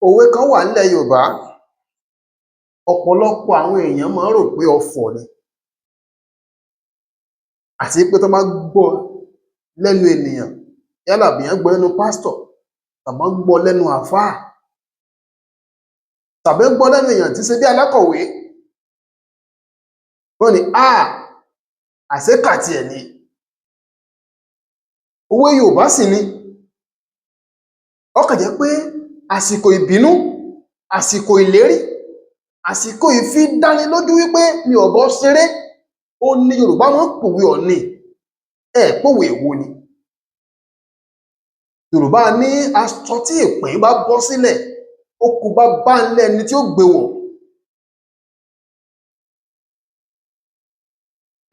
Òwe kan wà nílẹ̀ Yorùbá, ọ̀pọ̀lọpọ̀ àwọn èèyàn máa ń rò pé ọfọ̀ ni àti pé tán bá gbọ́ lẹ́nu ènìyàn, yálà bèèyàn gbọ́ lẹ́nu pásítọ̀ tàbí wọ́n gbọ́ lẹ́nu àáfàá tàbí gbọ́ lẹ́nu èèyàn tí ń ṣe bí alákọ̀wé, wọ́n ní àṣé kà tiẹ̀ ni. Òwe Yorùbá sì ni. Ó kàn jẹ́ pé àsìkò ìbínú, àsìkò ìlérí, àsìkò ìfidánilójú wípé mi ò bọ́ ṣeré, ó ní Yorùbá máa ń pòwe ọ̀nì. Pòwe èwo ni? Yorùbá ní aṣọ tí ìpín bá bọ́ sílẹ̀, ó kù bàbá ńlẹ̀ ẹni tí ó gbé wọ̀.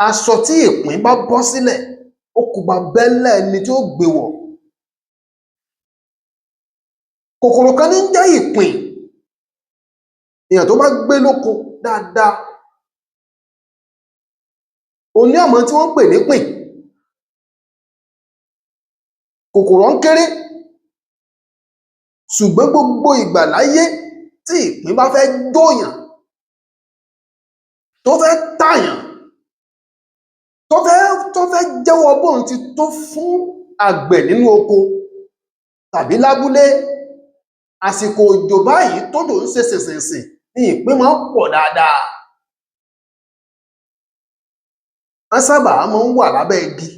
Aṣọ tí ìpín bá bọ́ sílẹ̀, ó kù bàbá ńlẹ̀ ẹni tí ó gbé wọ̀. Kòkòrò kan ní ń jẹ́ ìpín. Èèyàn tó bá gbé lóko dáadáa, òun ní ọ̀mọ̀ tí wọ́n ń pè nípìn. Kòkòrò ń kéré, ṣùgbọ́n gbogbo ìgbà láyé tí ìpín bá fẹ́ jóyàn, tó fẹ́ tàyàn, tó fẹ́ jẹ́wọ́ bóun ti tó fún àgbẹ̀ nínú oko tàbí lábúlé, àsìkò òjò báyìí tójò ń ṣe sìnsìnsìn ni ìpín máa ń pọ̀ dáadáa. Wọ́n sábà máa ń wà lábẹ́ igi.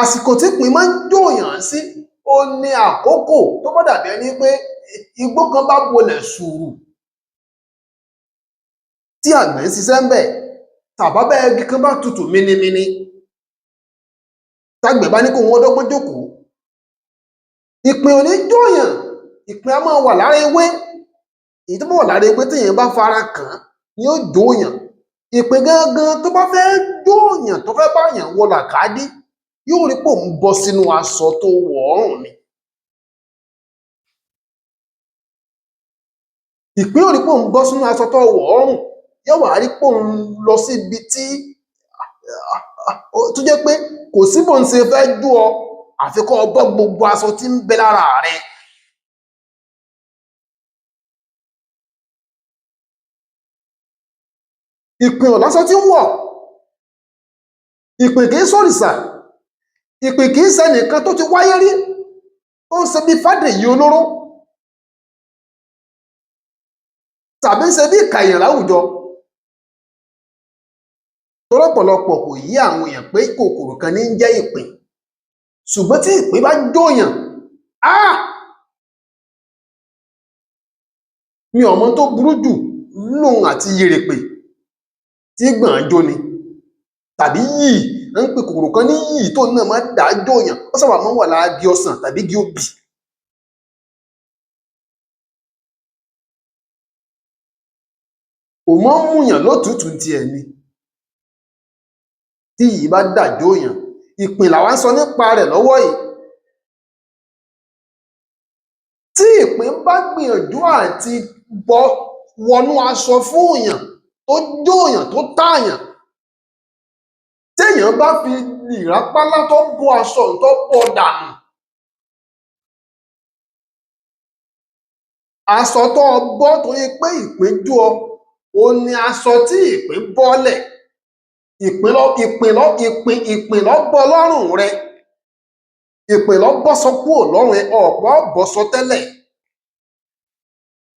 Àsìkò tí ìpín máa ń jóyàn sí, ó ní àkókò tó bá dàbí ẹni pé igbó kan bá bolẹ̀ sùúrù tí àgbẹ̀ ń ṣiṣẹ́ ń bẹ̀, tàbábẹ́ igi kan bá tutù minimini, tágbẹ̀ bá ní kóun ó dọ́gbọ́n jókòó, ìpín ò ní jóyàn. Ìpín a máa wà lára ewé. Èyí tó bá wà lára ewé téèyàn bá fara kàn án ni yóò jóyàn. Ìpín gangan tó bá fẹ́ jóyàn, tó fẹ́ báyàn wọ làkàdí, yóò rí pé òun bọ́ sínú aṣọ tó wọ̀ ọ́rùn ni. Ìpín ò rí pé òun bọ́ sínú aṣọ tó wọ̀ ọ́rùn, yóò wá rí pé òun lọ síbi tí tó jẹ́ pé kò sí bóun ṣe fẹ́ jó ọ, àfi kó o bọ́ gbogbo aṣọ tí ń bẹ lára rẹ. Ìpín ò láṣọ tí ń wọ̀. Ìpín kì í ṣòrìṣà. Ìpín kì í ṣẹnìkan tó ti wáyé rí, tó ń ṣe bí Fádèyí olóró tàbí ń ṣe bí ìkàyàn láwùjọ. Tọ́lọ́pọ̀lọpọ̀ kò yé àwọn èèyàn pé kòkòrò kan ní ń jẹ́ ìpín. Ṣùgbọ́n tí ìpín bá jóyàn, mi ò mọ tó burú jù lóhun àti yèrèpè tí gbọ̀n jó ni, tàbí yìí. Wọ́n ń pe kòkòrò kan ní yìí tó náà máa dà á jóyàn. Ó sábà máa ń wà lára igi ọsàn tàbí igi obì. Ó máa ń múyàn lótùútù tiẹ̀ ni tí yìí bá dà jóyàn. Ìpín làwa ń sọ nípa rẹ̀ lọ́wọ́ yìí. Tí ìpín bá gbìyànjú àti wọnú aṣọ fún èèyàn, tó jóyàn, tó tààyàn, téèyàn bá fi ìrápálá tó bọ́ aṣọ tó bọ́ dànù, aṣọ tó bọ́ torí pé ìpín jó ọ, ó ní aṣọ tí ìpín bọ́lẹ̀. Ìpín lọ bọ́ lọ́rùn rẹ. Ìpín lọ bọ́ṣọ kúrò lọ́rùn ẹ, ọ̀pọ̀ bọ́ṣọ tẹ́lẹ̀.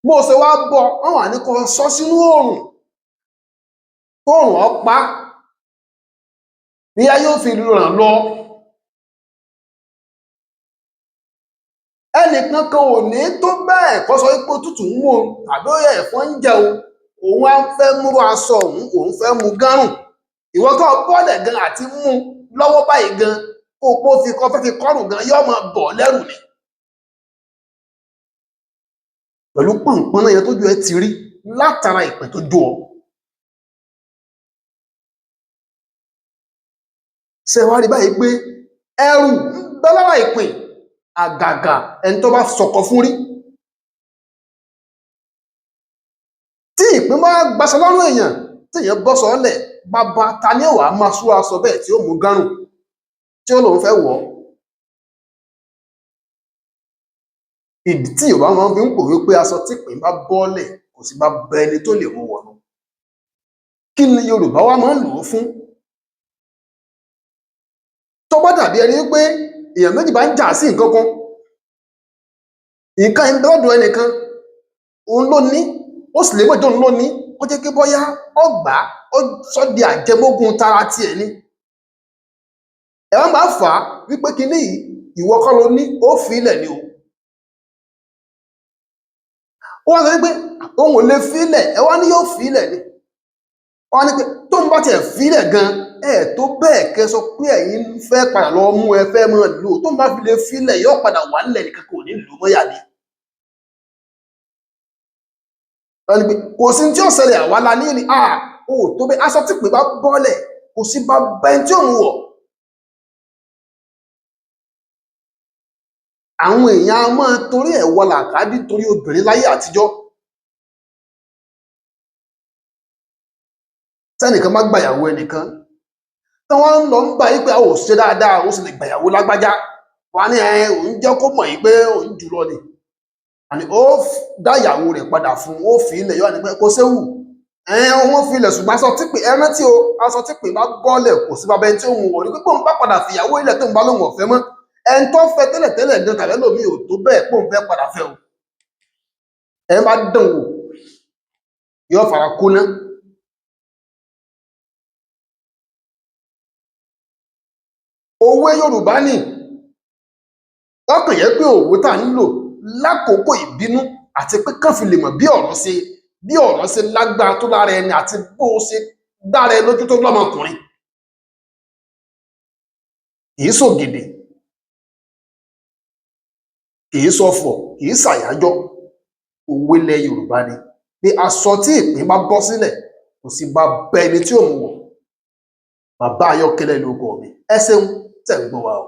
Bó ṣe wá bọ́, wọ́n wá ní kó sọ sínú oòrùn, kóòrùn ó pa á, bóyá yóò fi ràn lọ. Ẹnìkan kan ò ní tó bẹ́ẹ̀ kó sọ wípé òtútù ń mú òun tàbí ẹ̀fọn ń jẹ òun, òun á fẹ́ múrú aṣọ òun fẹ́ mú gárùn. Ìwọ tó bọ́lẹ̀ gan àti mú lọ́wọ́ báyìí gan, kó o fẹ́ fi kọ́rùn gan, yóò máa bọ̀ lẹ́rù ni. Pẹ̀lú pọ̀npọ́n yẹn tójú ẹ ti rí látara ìpín tó jó ọ. Ṣé wá rí báyìí pé ẹrù ń bẹ lára ìpín, àgàgà ẹni tó bá sọkọ fún rí. Tí ìpín bá gbaṣọ lọ́rùn èèyàn, tí èèyàn bọ́ sọ́ọ́lẹ̀, bàbá ta ni ó wá máa sú aṣọ bẹ́ẹ̀ tí ó mú gárùn, tí ó lòun fẹ́ wọ̀ ọ́. ìdí tí Yorùbá máa ń fi ń pòwe pé aṣọ tí ìpín bá bọ́lẹ̀ kò sí bá bẹ ẹni tó lè mú wọ̀nù. Kí ni Yorùbá wa máa ń lò ó fún? Tó bá dàbí ẹni pé èèyàn méjì bá ń jà sí nǹkan kan, nǹkan ìdọ́dọ̀ ẹnìkan òun ló ní, ó sì lè mọ̀jọ́ òun ló ní, ó jẹ́ pé bóyá ọgbà ó sọ di àjẹmógún tara tiẹ̀ ni. Ẹ wá máa fà á wípé kinní yìí ìwọ kọ́ ló ní, ó fi ilẹ̀ ni o. Ó wá sọ wípé òun ò lè fi ilẹ̀, ẹ wá ní yóò fi ilẹ̀ ni. Wọ́n á ní pé tóun bá tiẹ̀ fi ilẹ̀ gan, tó bẹ́ẹ̀ kẹ́ sọ pé ẹ̀yin fẹ́ padà lọ mú ẹ fẹ́ máa lò, tóun bá fi lè fi ilẹ̀ yóò padà wà nílẹ̀ nìkan kò ní lò mọ́yà ni. Wọ́n ní pé kò sí tí ó ṣẹlẹ̀ àwa la ní ni tó bẹ́ẹ̀ aṣọ tí pè bá bọ́lẹ̀ kò sí bá bẹ́ẹ̀ tí òun wọ̀. Àwọn èèyàn a máa torí ẹ̀ wọ làkàdí torí obìnrin láyé àtijọ́. Tẹ́nìkan má gbàyàwó ẹnìkan, tí wọ́n ń lọ ń gbà yí pé a ò ṣe dáadáa, ó sì lè gbàyàwó lágbájá. Wọ́n á ní òun jẹ́ kó mọ̀ yí pé òun jùlọ ni. Àní ó dá ìyàwó rẹ̀ padà fún, ó fi ilẹ̀ yóò ní pé kò séwù. Wọ́n fi ilẹ̀ ṣùgbọ́n aṣọ tí pè ẹ rántí o, aṣọ tí pè bá bọ́lẹ̀ kò sí bàbá ẹni tí òun wọ̀ ní pé bóun bá padà fìyàwó ilẹ̀ tóun bá lóun ọ̀fẹ́ mọ́. Ẹni tó fẹ́ tẹ́lẹ̀tẹ́lẹ̀ gan tàbí ẹlòmíì ò tó bẹ́ẹ̀ pé òun fẹ́ padà fẹ́ o. Ẹ bá dán wò yóò fara kóná. Òwe Yorùbá ni lọ́kàn yẹ pé òwe tá ń lò lákòókò ìbínú àti pé kán fi lè mọ̀ bí ọ̀rọ̀ ṣe lágbára tó lára ẹni àti bó ṣe dára ẹ lójú tó lọ́mọkùnrin. Kìí ṣògèdè, kìí ṣọ̀fọ̀, kìí ṣàyájọ́. Òwe ilẹ̀ Yorùbá ni pé aṣọ tí ìpín bá bọ́ sílẹ̀ kò sí bá bẹ ẹni tí òun wọ̀. Bàbá Ayọ́kẹ́lẹ́ lórúkọ mi. Ẹ ṣeun tẹ́ ń gbọ́ wa o.